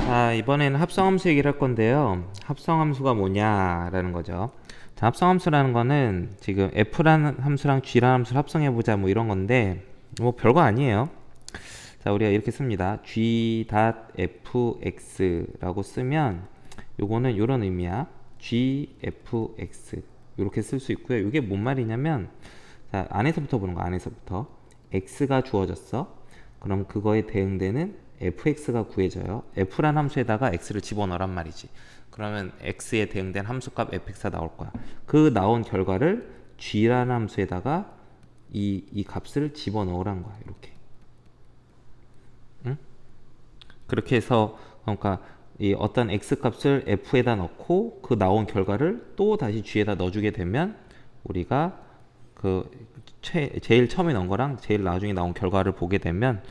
자, 이번에는 합성함수 얘기를 할 건데요. 합성함수가 뭐냐라는 거죠. 자, 합성함수라는 거는 지금 f라는 함수랑 g라는 함수를 합성해보자 뭐 이런 건데 뭐 별거 아니에요. 자, 우리가 이렇게 씁니다. g.fx라고 쓰면 요거는 요런 의미야. gfx 이렇게 쓸 수 있고요. 이게 뭔 말이냐면 자, 안에서부터 보는 거 안에서부터 x가 주어졌어. 그럼 그거에 대응되는 fx가 구해져요. f란 함수에다가 x를 집어넣으란 말이지. 그러면 x에 대응된 함수값 fx가 나올 거야. 그 나온 결과를 g라는 함수에다가 이 값을 집어넣으란 거야. 이렇게. 응? 그렇게 해서 그러니까 이 어떤 x 값을 f에다 넣고 그 나온 결과를 또 다시 g에다 넣어주게 되면 우리가 그 제일 처음에 넣은 거랑 제일 나중에 나온 결과를 보게 되면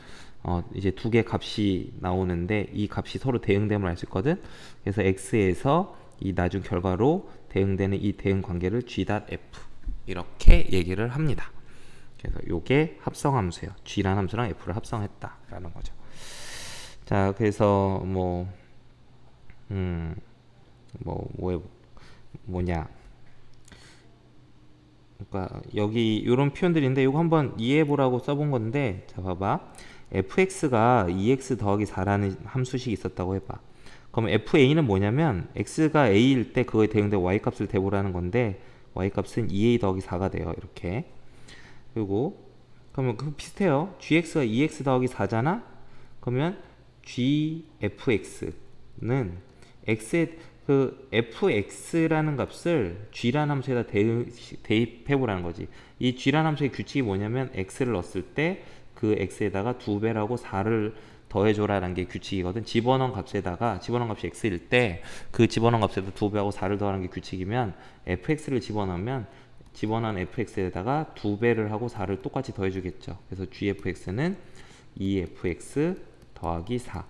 이제 두 개 값이 나오는데 이 값이 서로 대응됨을 알 수 있거든. 그래서 x에서 이 나중 결과로 대응되는 이 대응 관계를 g.f 이렇게 얘기를 합니다. 그래서 요게 합성함수예요. g라는 함수랑 f를 합성했다라는 거죠. 자, 그래서 음, 뭐냐. 그러니까 여기 이런 표현들인데 이거 한번 이해해 보라고 써본 건데, 자 봐봐. fx가 2x 더하기 4라는 함수식이 있었다고 해봐. 그럼 fa는 뭐냐면 x가 a일 때 그거에 대응된 y 값을 대보라는 건데 y 값은 2a 더하기 4가 돼요. 이렇게. 그리고 그러면 그 비슷해요. gx가 2x 더하기 4잖아. 그러면 gfx는 x의 그 fx라는 값을 g라는 함수에다 대입해 보라는 거지. 이 g라는 함수의 규칙이 뭐냐면 x를 넣었을 때 그 x에다가 2배라고 4를 더해줘라는 게 규칙이거든. 집어넣은 값에다가 집어넣은 값이 x일 때 그 집어넣은 값에다 2배하고 4를 더하는 게 규칙이면 fx를 집어넣으면 집어넣은 fx에다가 2배를 하고 4를 똑같이 더해주겠죠. 그래서 gfx는 2fx 더하기 4.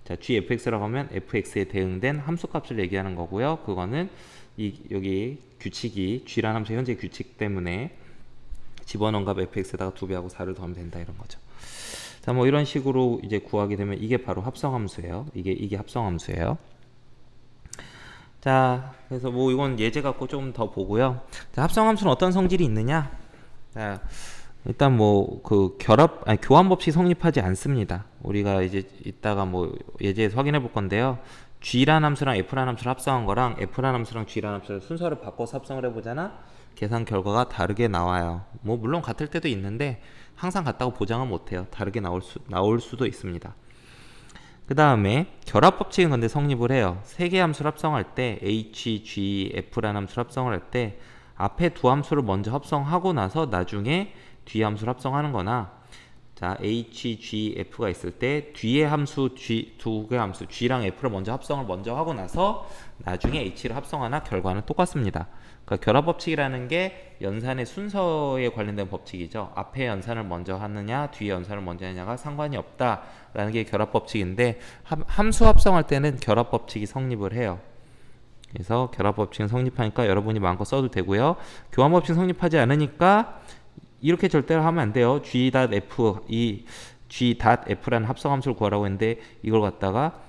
자, gfx라고 하면 fx에 대응된 함수값을 얘기하는 거고요. 그거는 여기 규칙이 g라는 함수의 현재 규칙 때문에 집어넣은 값 fx에다가 2배하고 4를 더하면 된다 이런 거죠. 자, 뭐 이런 식으로 이제 구하게 되면 이게 바로 합성함수예요. 이게 합성함수예요. 자, 그래서 뭐 이건 예제 갖고 좀 더 보고요. 자, 합성함수는 어떤 성질이 있느냐? 자, 일단 뭐 그 교환 법칙 성립하지 않습니다. 우리가 이제 이따가 뭐 예제에서 확인해 볼 건데요. g란 함수랑 f란 함수를 합성한 거랑 f란 함수랑 g란 함수를 순서를 바꿔서 합성을 해보잖아. 계산 결과가 다르게 나와요. 뭐 물론 같을 때도 있는데 항상 같다고 보장은 못해요. 다르게 나올 수도 있습니다. 그 다음에 결합 법칙은 근데 성립을 해요. 세 개 함수를 합성할 때 h, g, f라는 함수를 합성을 할 때 앞에 두 함수를 먼저 합성하고 나서 나중에 뒤에 함수를 합성하는 거나, 자 h, g, f가 있을 때 뒤에 함수 두 개 함수 g랑 f를 먼저 합성을 먼저 하고 나서 나중에 h를 합성하나 결과는 똑같습니다. 그러니까 결합 법칙이라는 게 연산의 순서에 관련된 법칙이죠. 앞에 연산을 먼저 하느냐 뒤에 연산을 먼저 하느냐가 상관이 없다라는 게 결합 법칙인데, 함수 합성할 때는 결합 법칙이 성립을 해요. 그래서 결합 법칙은 성립하니까 여러분이 마음껏 써도 되고요. 교환 법칙 성립하지 않으니까 이렇게 절대로 하면 안 돼요. g.f 이 g.f라는 합성함수를 구하라고 했는데 이걸 갖다가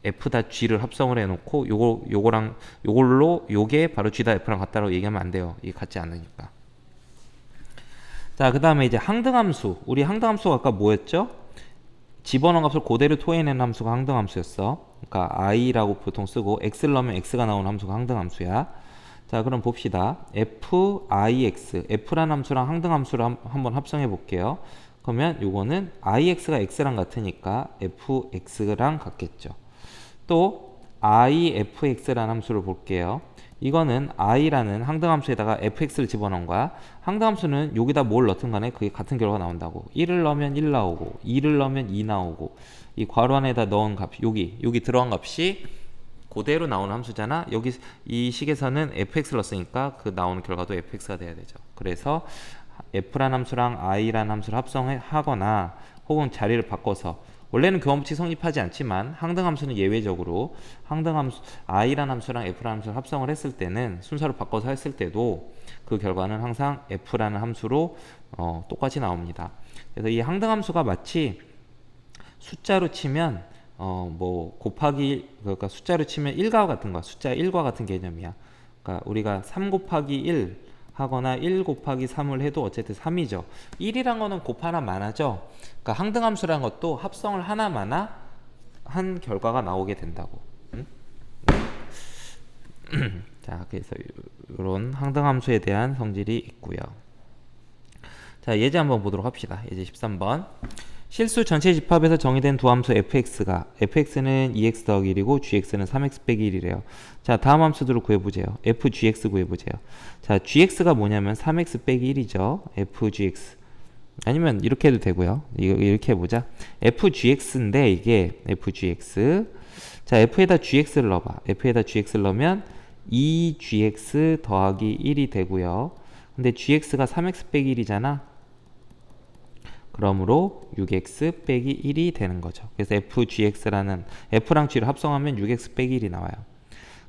f.g를 합성을 해놓고 요걸로 요게 바로 g.f랑 같다라고 얘기하면 안 돼요. 이게 같지 않으니까. 자, 그 다음에 이제 항등함수. 우리 항등함수가 아까 뭐였죠? 집어넣은 값을 그대로 토해내는 함수가 항등함수였어. 그러니까 i라고 보통 쓰고 x를 넣으면 x가 나오는 함수가 항등함수야. 자, 그럼 봅시다. f라는 함수랑 항등함수를 한번 합성해 볼게요. 그러면 요거는 ix가 x랑 같으니까 fx랑 같겠죠. 또 ifx라는 함수를 볼게요. 이거는 i라는 항등함수에다가 fx를 집어넣은 거야. 항등함수는 여기다 뭘 넣든 간에 그게 같은 결과가 나온다고. 1을 넣으면 1 나오고 2를 넣으면 2 나오고, 이 괄호 안에다 넣은 값, 여기 들어간 값이 그대로 나오는 함수잖아. 여기 이 식에서는 fx를 넣었으니까 그 나오는 결과도 fx가 돼야 되죠. 그래서 f란 함수랑 i란 함수를 합성하거나 혹은 자리를 바꿔서, 원래는 교환법칙 성립하지 않지만 항등함수는 예외적으로 항등함수 i란 함수랑 f라는 함수를 합성을 했을 때는 순서를 바꿔서 했을 때도 그 결과는 항상 f라는 함수로 똑같이 나옵니다. 그래서 이 항등함수가 마치 숫자로 치면 뭐 곱하기 그러니까 숫자로 치면 1과 같은 거야. 숫자 1과 같은 개념이야. 그러니까 우리가 3 곱하기 1 하거나 1 곱하기 3을 해도 어쨌든 3이죠. 1이란 거는 곱 하나 많아져. 그러니까 항등함수란 것도 합성을 하나 많아 한 결과가 나오게 된다고. 응? 자, 그래서 이런 항등함수에 대한 성질이 있고요. 자, 예제 한번 보도록 합시다. 예제 13번. 실수 전체 집합에서 정의된 두 함수 fx가 fx는 2x 더하기 1이고 gx는 3x 빼기 1이래요. 자, 다음 함수들을 구해보세요. fgx 구해보세요. 자, gx가 뭐냐면 3x 빼기 1이죠. fgx. 아니면 이렇게 해도 되고요. 이렇게 해보자. fgx인데 이게 fgx. 자, f에다 gx를 넣어봐. f에다 gx를 넣으면 2gx 더하기 1이 되고요. 근데 gx가 3x 빼기 1이잖아. 그러므로 6x 빼기 1이 되는 거죠. 그래서 fgx라는 f랑 g를 합성하면 6x 빼기 1이 나와요.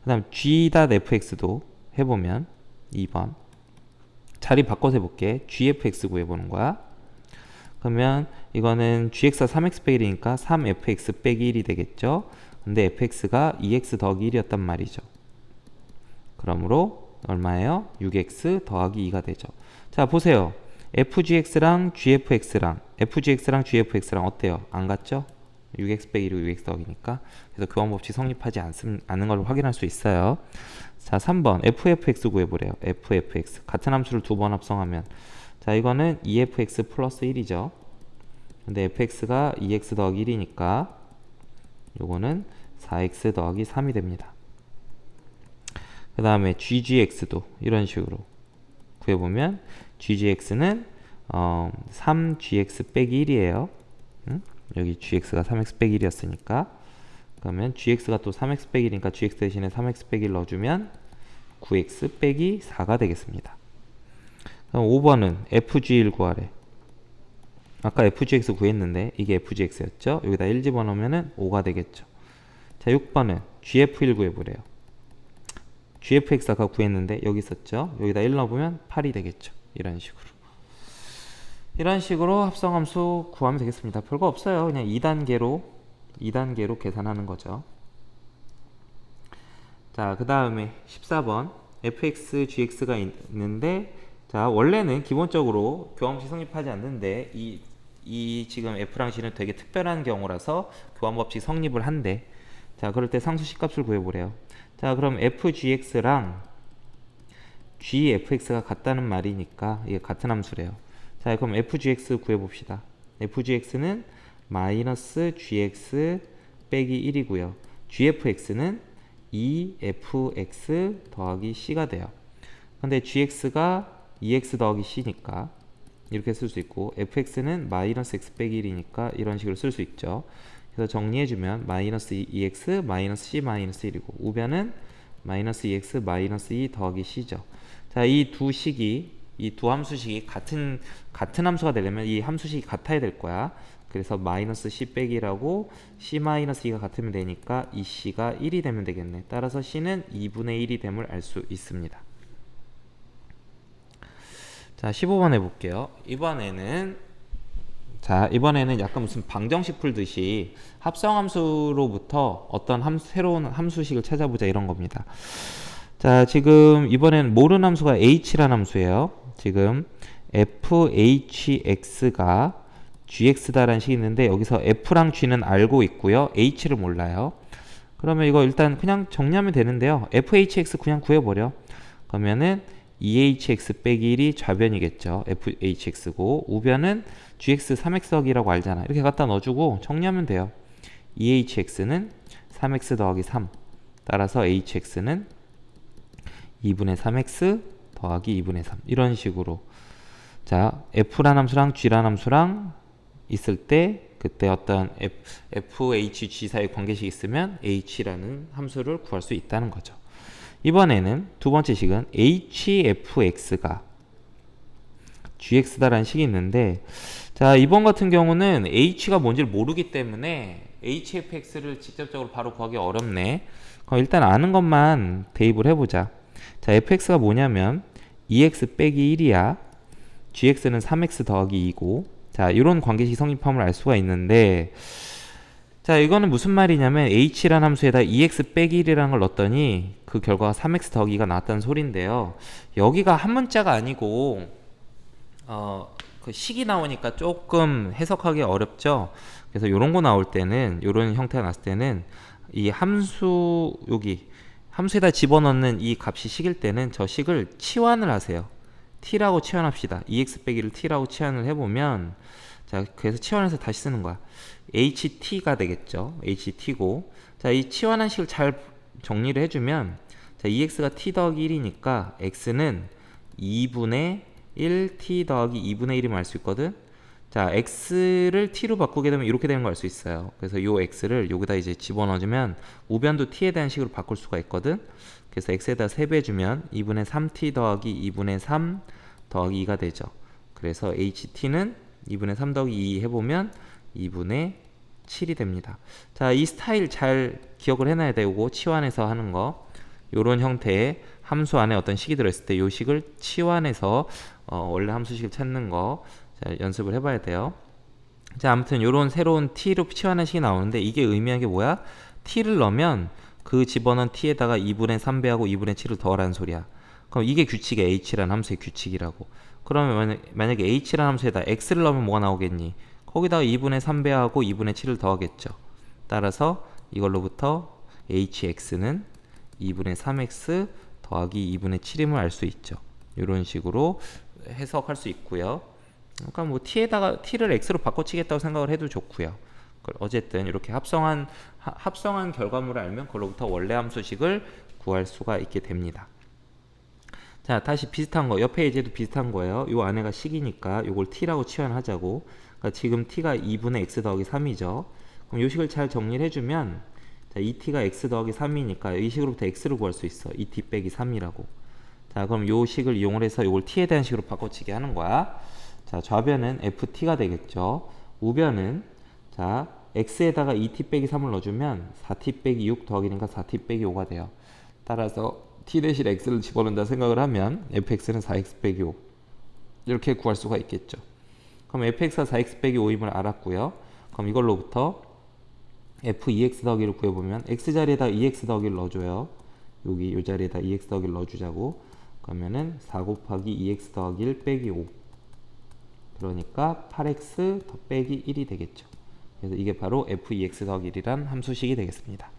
그 다음 g.fx도 해보면 2번 자리 바꿔서 해볼게. gfx 구해보는 거야. 그러면 이거는 gx가 3x 빼기 1이니까 3fx 빼기 1이 되겠죠. 근데 fx가 2x 더하기 1이었단 말이죠. 그러므로 얼마예요? 6x 더하기 2가 되죠. 자, 보세요. fgx랑 gfx랑 어때요? 안 같죠? 6x 빼기 1이 6x 더하기니까. 그래서 교환법칙 성립하지 않는 걸 확인할 수 있어요. 자, 3번 ffx 구해보래요. ffx 같은 함수를 두 번 합성하면, 자, 이거는 2fx 플러스 1이죠. 근데 fx가 2x 더하기 1이니까 요거는 4x 더하기 3이 됩니다. 그 다음에 ggx도 이런 식으로 구해보면 ggx는 3gx 빼기 1이에요. 응? 여기 gx가 3x 빼기 1이었으니까 그러면 gx가 또 3x 빼기 1이니까 gx 대신에 3x 빼기 1 넣어주면 9x 빼기 4가 되겠습니다. 그럼 5번은 fg1 구하래. 아까 fgx 구했는데 이게 fgx였죠. 여기다 1 집어넣으면 5가 되겠죠. 자, 6번은 gf1 구해보래요. gfx 아까 구했는데 여기 있었죠. 여기다 1 넣어보면 8이 되겠죠. 이런 식으로 합성함수 구하면 되겠습니다. 별거 없어요. 그냥 2단계로 계산하는 거죠. 자, 그 다음에 14번 fx, gx가 있는데, 자, 원래는 기본적으로 교환법칙 성립하지 않는데 이 지금 f랑 g는 되게 특별한 경우라서 교환법칙 성립을 한대. 자, 그럴 때 상수식 값을 구해보래요. 자, 그럼 fgx랑 gfx가 같다는 말이니까 이게 같은 함수래요. 자, 그럼 fgx 구해봅시다. fgx는 마이너스 gx 빼기 1이고요. gfx는 2fx 더하기 c가 돼요. 근데 gx가 2x 더하기 c니까 이렇게 쓸 수 있고, fx는 마이너스 x 빼기 1이니까 이런 식으로 쓸 수 있죠. 그래서 정리해주면 마이너스 2x 마이너스 c 마이너스 1이고, 우변은 마이너스 2x 마이너스 2 더하기 c죠. 자, 이 두 함수식이 같은 함수가 되려면 이 함수식이 같아야 될 거야. 그래서 마이너스 c 빼기라고 c 마이너스 2가 같으면 되니까 이 c가 1이 되면 되겠네. 따라서 c는 2분의 1이 됨을 알 수 있습니다. 자, 15번 해볼게요. 이번에는 약간 무슨 방정식 풀듯이 합성함수로부터 어떤 새로운 함수식을 찾아보자 이런 겁니다. 자, 지금 이번에는 모르는 함수가 h라는 함수예요. 지금 fhx가 gx다라는 식이 있는데 여기서 f랑 g는 알고 있고요. h를 몰라요. 그러면 이거 일단 그냥 정리하면 되는데요. fhx 그냥 구해버려. 그러면은 2hx 빼기 1이 좌변이겠죠. fhx고, 우변은 gx 3x 더하기라고 알잖아. 이렇게 갖다 넣어주고 정리하면 돼요. 2hx는 3x 더하기 3. 따라서 hx는 2분의 3x 더하기 2분의 3. 이런 식으로. 자, f란 함수랑 g란 함수랑 있을 때 그때 어떤 fhg 사이 관계식이 있으면 h라는 함수를 구할 수 있다는 거죠. 이번에는 두 번째 식은 hfx가 gx다라는 식이 있는데, 자, 이번 같은 경우는 h가 뭔지를 모르기 때문에 hfx를 직접적으로 바로 구하기 어렵네. 그럼 일단 아는 것만 대입을 해보자. 자, fx가 뭐냐면 2x 빼기 1이야. gx는 3x 더하기 2고, 자, 이런 관계식 성립함을 알 수가 있는데, 자, 이거는 무슨 말이냐면 h라는 함수에다 2x 빼기 1이라는 걸 넣었더니 그 결과가 3x 더하기가 나왔다는 소린데요. 여기가 한 문자가 아니고 그 식이 나오니까 조금 해석하기 어렵죠. 그래서 이런 거 나올 때는, 이런 형태가 났을 때는 이 함수, 여기 함수에다 집어넣는 이 값이 식일 때는 저 식을 치환을 하세요. t라고 치환합시다. 2x 빼기를 t라고 치환을 해보면, 자, 그래서 치환해서 다시 쓰는 거야. ht가 되겠죠. ht고, 자, 이 치환한 식을 잘 정리를 해주면, 자, 2x가 t 더하기 1이니까 x는 2분의 1 t 더하기 2분의 1이면 알 수 있거든. 자, x를 t로 바꾸게 되면 이렇게 되는 걸 알 수 있어요. 그래서 요 x를 여기다 이제 집어넣어주면 우변도 t에 대한 식으로 바꿀 수가 있거든. 그래서 x에다 3배 주면 2분의 3t 더하기 2분의 3 더하기 2가 되죠. 그래서 ht는 2분의 3 더하기 2 해보면 2분의 7이 됩니다. 자, 이 스타일 잘 기억을 해놔야 되고, 치환해서 하는 거, 요런 형태의 함수 안에 어떤 식이 들어있을 때 요 식을 치환해서 원래 함수식을 찾는 거, 자, 연습을 해봐야 돼요. 자, 아무튼 요런 새로운 t로 치환한 식이 나오는데, 이게 의미하는 게 뭐야? t를 넣으면 그 집어넣은 t에다가 2분의 3배하고 2분의 7을 더하라는 소리야. 그럼 이게 규칙이 h라는 함수의 규칙이라고. 그러면 만약에 h라는 함수에다 x를 넣으면 뭐가 나오겠니? 거기다가 2분의 3배하고 2분의 7을 더하겠죠. 따라서 이걸로부터 hx는 2분의 3x 더하기 2분의 7임을 알 수 있죠. 이런 식으로 해석할 수 있고요. 그러니까 뭐 t를 x로 바꿔치겠다고 생각을 해도 좋고요. 어쨌든 이렇게 합성한 결과물을 알면 그로부터 원래 함수식을 구할 수가 있게 됩니다. 자, 다시 비슷한 거, 옆에 예제도 비슷한 거예요. 요 안에가 식이니까 요걸 t라고 치환하자고. 그러니까 지금 t가 2분의 x 더하기 3이죠. 그럼 요 식을 잘 정리를 해주면, 자, 2t가 x 더하기 3이니까 이 식으로부터 x를 구할 수 있어. 2t 빼기 3이라고. 자, 그럼 요 식을 이용을 해서 요걸 t에 대한 식으로 바꿔치기 하는 거야. 자, 좌변은 ft가 되겠죠. 우변은, 자, x에다가 2t 빼기 3을 넣어주면 4t 빼기 6 더하기니까 4t 빼기 5가 돼요. 따라서 t 대신 x를 집어넣는다 생각을 하면 fx는 4x 빼기 5 이렇게 구할 수가 있겠죠. 그럼 fx가 4x 빼기 5임을 알았고요. 그럼 이걸로부터 f2x 더하기를 구해보면 x 자리에다 2x 더하기를 넣어줘요. 여기 이 자리에다 2x 더하기를 넣어주자고. 그러면은 4 곱하기 2x 더하기 1 빼기 5, 그러니까 8x 더 빼기 1이 되겠죠. 그래서 이게 바로 f2x 더하기 1이란 함수식이 되겠습니다.